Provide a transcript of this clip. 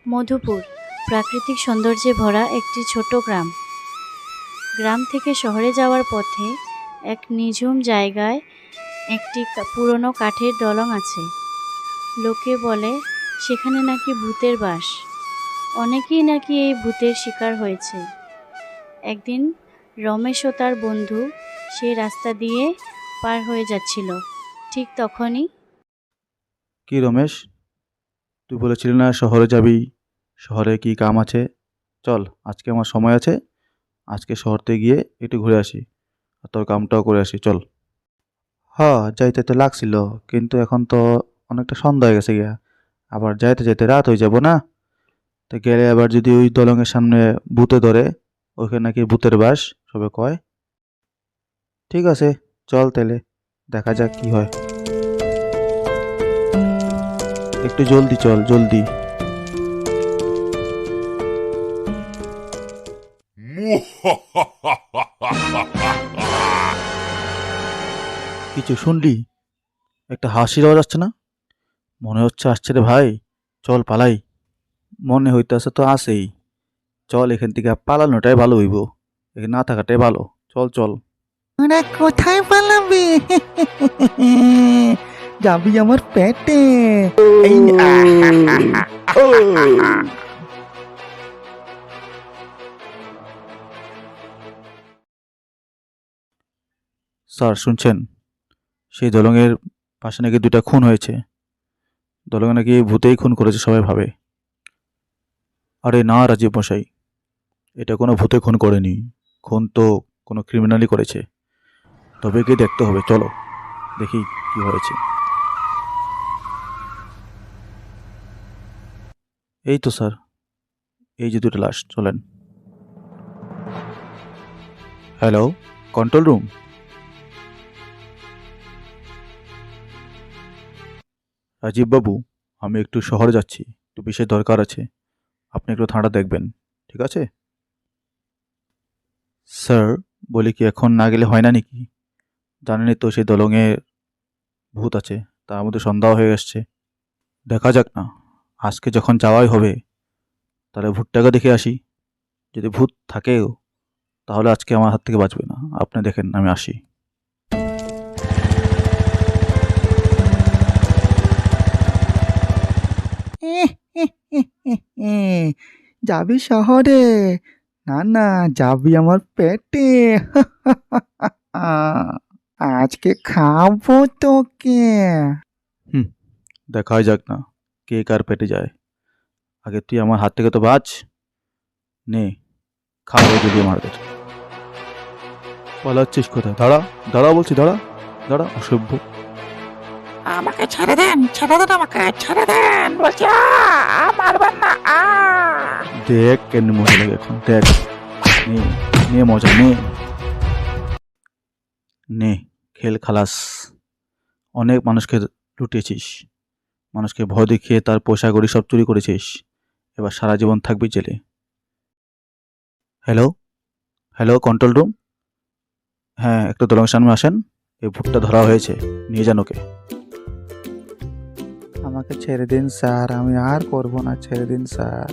মধুপুর প্রাকৃতিক সৌন্দর্যে ভরা একটি ছোট গ্রাম। গ্রাম থেকে শহরে যাওয়ার পথে এক নিঝুম জায়গায় একটি পুরনো কাঠের দলং আছে। লোকে বলে সেখানে নাকি ভূতের বাস। অনেকেই নাকি এই ভূতের শিকার হয়েছে। একদিন রমেশ ও তার বন্ধু সেই রাস্তা দিয়ে পার হয়ে যাচ্ছিল। ঠিক তখনই কি রমেশ, তুই বলেছিলি না শহরে যাবি? শহরে কি কাম আছে? চল, আজকে আমার সময় আছে, আজকে শহরতে গিয়ে একটু ঘুরে আসি আর তোর কামটাও করে আসি, চল। যাইতে তো লাগছিল, কিন্তু এখন তো অনেকটা সন্ধ্যা হয়ে গেছে গিয়া, আবার যাইতে যাইতে রাত হয়ে যাব না? তো গেলে আবার যদি ওই দলঙের সামনে ভূতে ধরে, ওইখানে নাকি ভূতের বাস সবে কয়। ঠিক আছে, চল তাহলে, দেখা যাক কি হয়। একটু জলদি চল, জলদি। কিছু শুনলি? একটা হাসির আওয়াজ আসছে না? মনে হচ্ছে আসছে রে ভাই। চল পালাই। মনে হইতেছে তো আসেই। চল এখান থেকে পালানোটাই ভালো হইব, এখানে না থাকাটাই ভালো। চল চল। তোরা কোথায় পালাবি? যাবি আমার পেটে। এই স্যার শুনছেন? সেই দলঙের পাশে নাকি দুইটা খুন হয়েছে। দলঙে নাকি ভূতেই খুন করেছে সবাই ভাবে। আরে না রাজীব মশাই, এটা কোনো ভূতে খুন করেনি। খুন তো কোনো ক্রিমিনালই করেছে। তবে গিয়ে দেখতে হবে, চলো দেখি কি হয়েছে। এই তো স্যার, এই যে দুটো লাশ, চলেন। Hello, control room. রাজীব বাবু, আমি একটু শহরে যাচ্ছি, একটু বিশেষ দরকার আছে। আপনি একটু থানাটা দেখবেন, ঠিক আছে? স্যার, বলি কি এখন না গেলে হয় না নাকি? জানেনই তো সেই দলঙে ভূত আছে, তার মধ্যে সন্ধ্যা হয়ে আসছে। দেখা যাক না, আজকে যখন যাওয়াই হবে তাহলে ভূতটাকে দেখে আসি। যদি ভূত থাকেও তাহলে আজকে আমার হাত থেকে বাঁচবে না। আপনি দেখেন, আমি আসি। যাবি শহরে? না না, যাবি আমার পেটে। আজকে খাবো তোকে। হুম, দেখাই যাক না কে কার পেটে যায়। আগে তুই আমার হাত থেকে তো বাঁচ। নে, খাবো যদি মারবে। পালাচ্ছিস কোথায়? দাঁড়া, দাঁড়া বলছি, দাঁড়া, দাঁড়া অসভ্য। আমাকে ছেড়ে দেন, ছেড়ে দেন, আমাকে ছেড়ে দেন বলছি। মারবেন না। দেখ কেন মজা লাগে এখন, দেখ। নে, নে মজা নে। নে, খেল খালাস। অনেক মানুষকে লুটিয়েছিস, মানুষকে ভয় দেখিয়ে তার পয়সা কড়ি সব চুরি করেছিস। এবার সারা জীবন থাকবি জেলে। Hello, hello control room. হ্যাঁ, একটু দলং সামনে আসেন। এই ভুট্টা ধরা হয়েছে, নিয়ে যান ওকে। আমাকে ছেড়ে দিন স্যার, আমি আর করবো না, ছেড়ে দিন স্যার।